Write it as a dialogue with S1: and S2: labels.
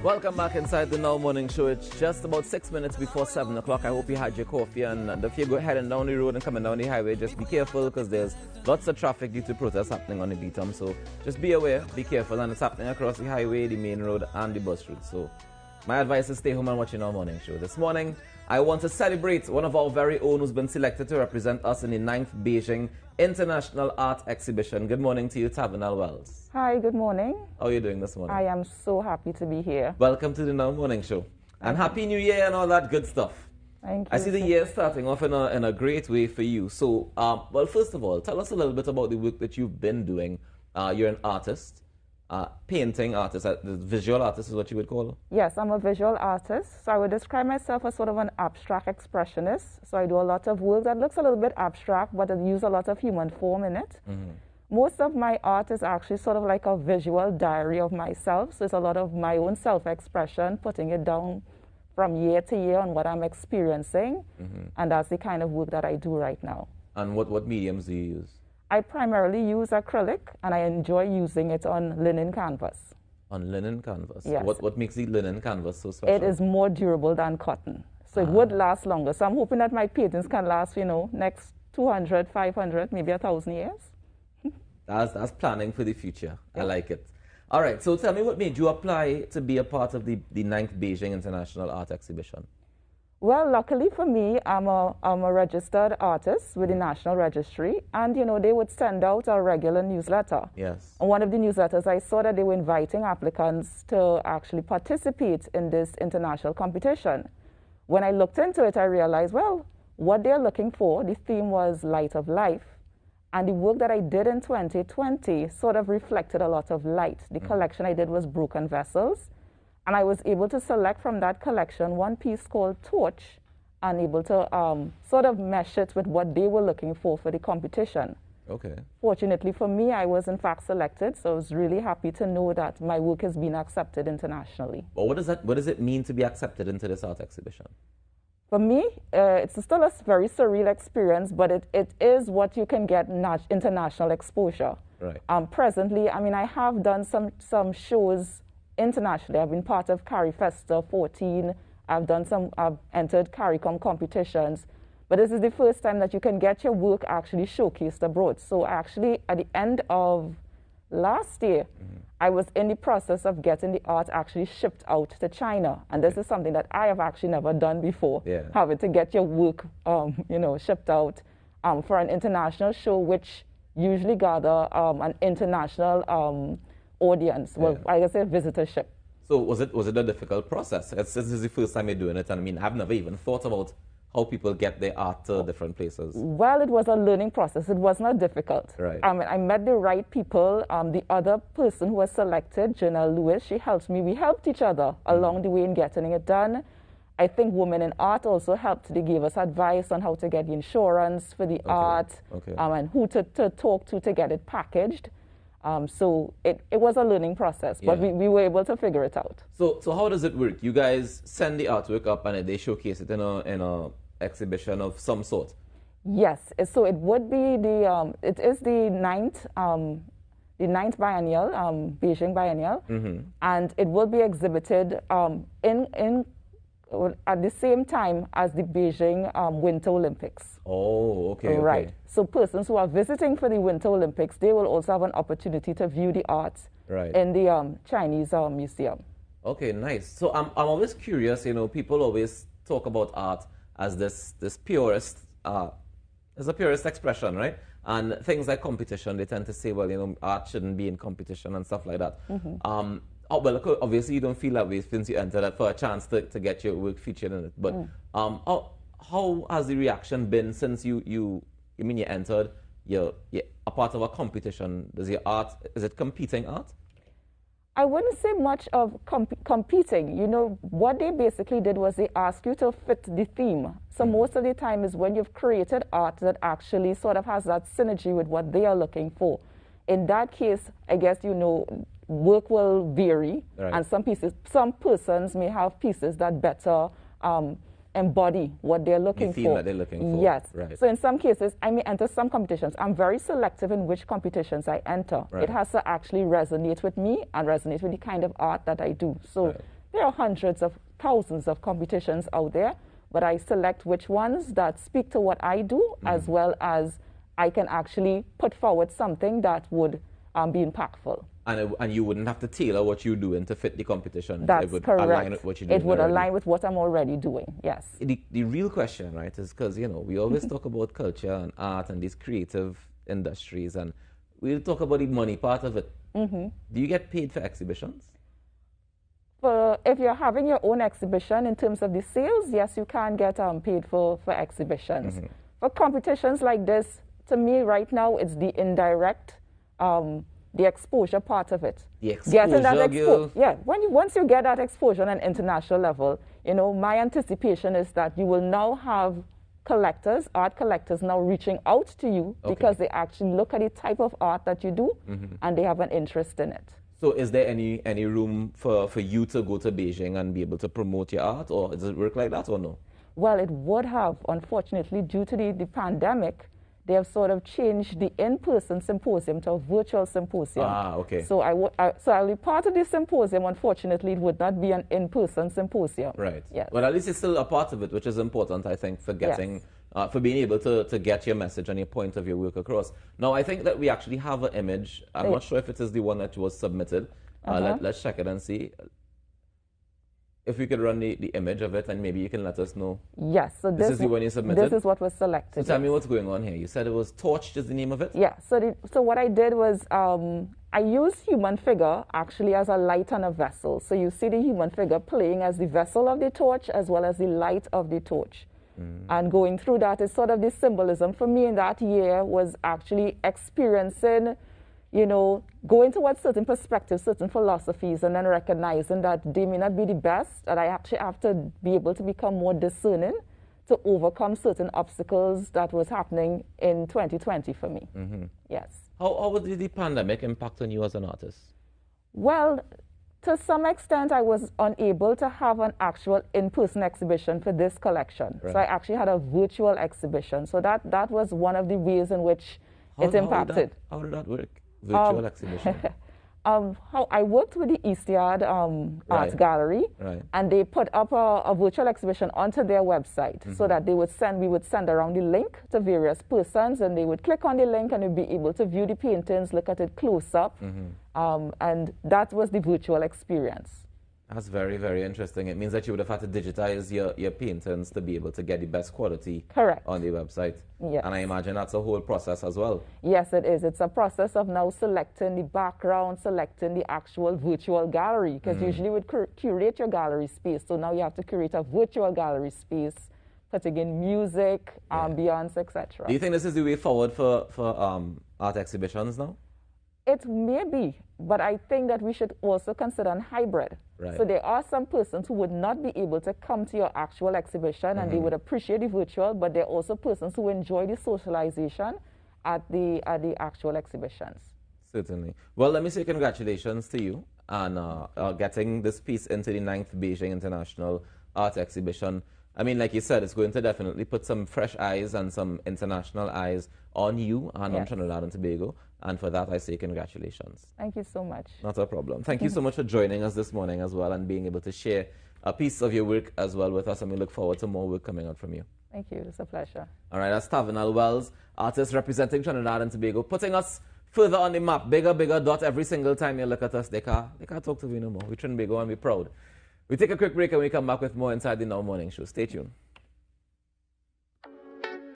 S1: Welcome back inside the Now Morning Show. It's just about 6 minutes before 7 o'clock. I hope you had your coffee, and if you're heading down the road and coming down the highway, just be careful because there's lots of traffic due to protests happening on the beatum. So just be aware, be careful, and it's happening across the highway, the main road, and the bus route. So my advice is stay home and watch your Now Morning Show. This morning, I want to celebrate one of our very own who's been selected to represent us in the 9th Beijing International Art Exhibition. Good morning to you, Tavanal Wells.
S2: Hi, good morning.
S1: How are you doing this morning?
S2: I am so happy to be here.
S1: Welcome to the Now Morning Show. And Happy New Year and all that good stuff.
S2: Thank you.
S1: I see the year starting off in a great way for you. So, well, first of all, tell us a little bit about the work that you've been doing. You're an artist, painting artist, the visual artist is what you would call it?
S2: Yes, I'm a visual artist. So I would describe myself as sort of an abstract expressionist. So I do a lot of work that looks a little bit abstract, but I use a lot of human form in it. Mm-hmm. Most of my art is actually sort of like a visual diary of myself. So it's a lot of my own self-expression, putting it down from year to year on what I'm experiencing. Mm-hmm. And that's the kind of work that I do right now.
S1: And what mediums do you use?
S2: I primarily use acrylic, and I enjoy using it on linen canvas.
S1: On linen canvas?
S2: Yes.
S1: What makes the linen canvas so special?
S2: It is more durable than cotton. So it would last longer. So I'm hoping that my paintings can last, next 200, 500, maybe 1,000 years.
S1: That's planning for the future. Yeah. I like it. All right, so tell me what made you apply to be a part of the 9th Beijing International Art Exhibition?
S2: Well, luckily for me, I'm a registered artist with the National Registry, and, they would send out a regular newsletter.
S1: Yes.
S2: On one of the newsletters, I saw that they were inviting applicants to actually participate in this international competition. When I looked into it, I realized, well, what they're looking for, the theme was light of life. And the work that I did in 2020 sort of reflected a lot of light. The collection I did was broken vessels. And I was able to select from that collection one piece called Torch and able to sort of mesh it with what they were looking for the competition.
S1: Okay.
S2: Fortunately for me, I was in fact selected, so I was really happy to know that my work has been accepted internationally.
S1: Well, what does it mean to be accepted into this art exhibition?
S2: For me, it's still a very surreal experience, but it is what you can get international exposure.
S1: Right.
S2: Presently, I have done some shows internationally. I've been part of CariFesta 14. I've entered CARICOM competitions. But this is the first time that you can get your work actually showcased abroad. So actually, at the end of last year, I was in the process of getting the art actually shipped out to China. And this is something that I have actually never done before, having to get your work, shipped out for an international show, which usually gather an international audience. Well, I guess a visitorship.
S1: So was it a difficult process? This is the first time you're doing it, and I've never even thought about how people get their art to different places.
S2: Well, it was a learning process. It was not difficult.
S1: Right.
S2: I met the right people. The other person who was selected, Janelle Lewis, she helped me. We helped each other along the way in getting it done. I think Women in Art also helped. They gave us advice on how to get the insurance for the art, and who to talk to get it packaged. So it was a learning process, but we were able to figure it out.
S1: So how does it work? You guys send the artwork up and they showcase it in a exhibition of some sort?
S2: Yes. So it would be it is the ninth biennial, Beijing biennial, and it will be exhibited at the same time as the Beijing Winter Olympics.
S1: Oh, okay.
S2: Right.
S1: Okay.
S2: So persons who are visiting for the Winter Olympics, they will also have an opportunity to view the art in the Chinese museum.
S1: Okay, nice. So I'm always curious, people always talk about art as this purest, as a purest expression, right? And things like competition, they tend to say, well, art shouldn't be in competition and stuff like that. Well, obviously you don't feel that way since you entered that for a chance to get your work featured in it. But how has the reaction been since you entered, you're a part of a competition? Is it competing art?
S2: I wouldn't say much of competing. What they basically did was they asked you to fit the theme. So most of the time is when you've created art that actually sort of has that synergy with what they are looking for. In that case, I guess, work will vary, and some persons may have pieces that better embody what they're looking for.
S1: The theme that they're looking for.
S2: Yes.
S1: Right.
S2: So in some cases, I may enter some competitions. I'm very selective in which competitions I enter. Right. It has to actually resonate with me and resonate with the kind of art that I do. So there are hundreds of thousands of competitions out there, but I select which ones that speak to what I do, as well as I can actually put forward something that would be impactful.
S1: And you wouldn't have to tailor what you do to fit the competition.
S2: That's
S1: it would
S2: correct.
S1: Align with what you do.
S2: It would align with what I'm already doing, yes.
S1: The real question, right, is because, you know, we always talk about culture and art and these creative industries, and we'll talk about the money part of it. Do you get paid for exhibitions?
S2: If you're having your own exhibition, in terms of the sales, yes, you can get paid for exhibitions. For competitions like this, to me right now, it's the indirect, the exposure part of it.
S1: The exposure,
S2: yeah, once you get that exposure on an international level, you know, my anticipation is that you will now have collectors, art collectors now reaching out to you because they actually look at the type of art that you do and they have an interest in it.
S1: So is there any room for you to go to Beijing and be able to promote your art, or does it work like that or no?
S2: Well, it would have, unfortunately, due to the pandemic. They have sort of changed the in-person symposium to a virtual symposium.
S1: Ah, okay.
S2: So I'll be part of this symposium. Unfortunately, it would not be an in-person symposium.
S1: Right.
S2: Yes.
S1: But at least it's still a part of it, which is important, I think, for getting, for being able to get your message and your point of your work across. Now, I think that we actually have an image. I'm not sure if it is the one that was submitted. Let's check it and see. If we could run the image of it, and maybe you can let us know.
S2: Yes. So
S1: this is the one you submitted?
S2: This is what was selected.
S1: So tell me what's going on here. You said it was Torched is the name of it?
S2: Yeah. So what I did was I used human figure actually as a light on a vessel. So you see the human figure playing as the vessel of the torch as well as the light of the torch. And going through that is sort of the symbolism for me in that year was actually experiencing, you know, going towards certain perspectives, certain philosophies, and then recognizing that they may not be the best, and I actually have to be able to become more discerning to overcome certain obstacles that was happening in 2020 for me. Yes.
S1: How did the pandemic impact on you as an artist?
S2: Well, to some extent, I was unable to have an actual in-person exhibition for this collection. Right. So I actually had a virtual exhibition. So that was one of the ways in which it impacted.
S1: How did that work? Virtual exhibition?
S2: How I worked with the East Yard Art Gallery, and they put up a virtual exhibition onto their website so that we would send around the link to various persons, and they would click on the link and they'd be able to view the paintings, look at it close up, and that was the virtual experience.
S1: That's very, very interesting. It means that you would have had to digitize your paintings to be able to get the best quality on the website.
S2: Yes.
S1: And I imagine that's a whole process as well.
S2: Yes, it is. It's a process of now selecting the background, selecting the actual virtual gallery, because usually you would curate your gallery space. So now you have to curate a virtual gallery space, putting in music, ambience, etc.
S1: Do you think this is the way forward for art exhibitions now?
S2: It may be, but I think that we should also consider a hybrid.
S1: Right.
S2: So there are some persons who would not be able to come to your actual exhibition and they would appreciate the virtual, but there are also persons who enjoy the socialization at the actual exhibitions.
S1: Certainly. Well, let me say congratulations to you on getting this piece into the 9th Beijing International Art Exhibition. I mean, like you said, it's going to definitely put some fresh eyes and some international eyes on you and on Trinidad and Tobago. And for that, I say congratulations.
S2: Thank you so much.
S1: Not a problem. Thank you so much for joining us this morning as well and being able to share a piece of your work as well with us. And we look forward to more work coming out from you.
S2: Thank you. It's a pleasure. All
S1: right, that's Tavinal Wells, artist representing Trinidad and Tobago, putting us further on the map. Bigger, bigger dot. Every single time you look at us, they can't talk to me no more. We're Trinbago and we're proud. We take a quick break and we come back with more inside the Now Morning Show. Stay tuned.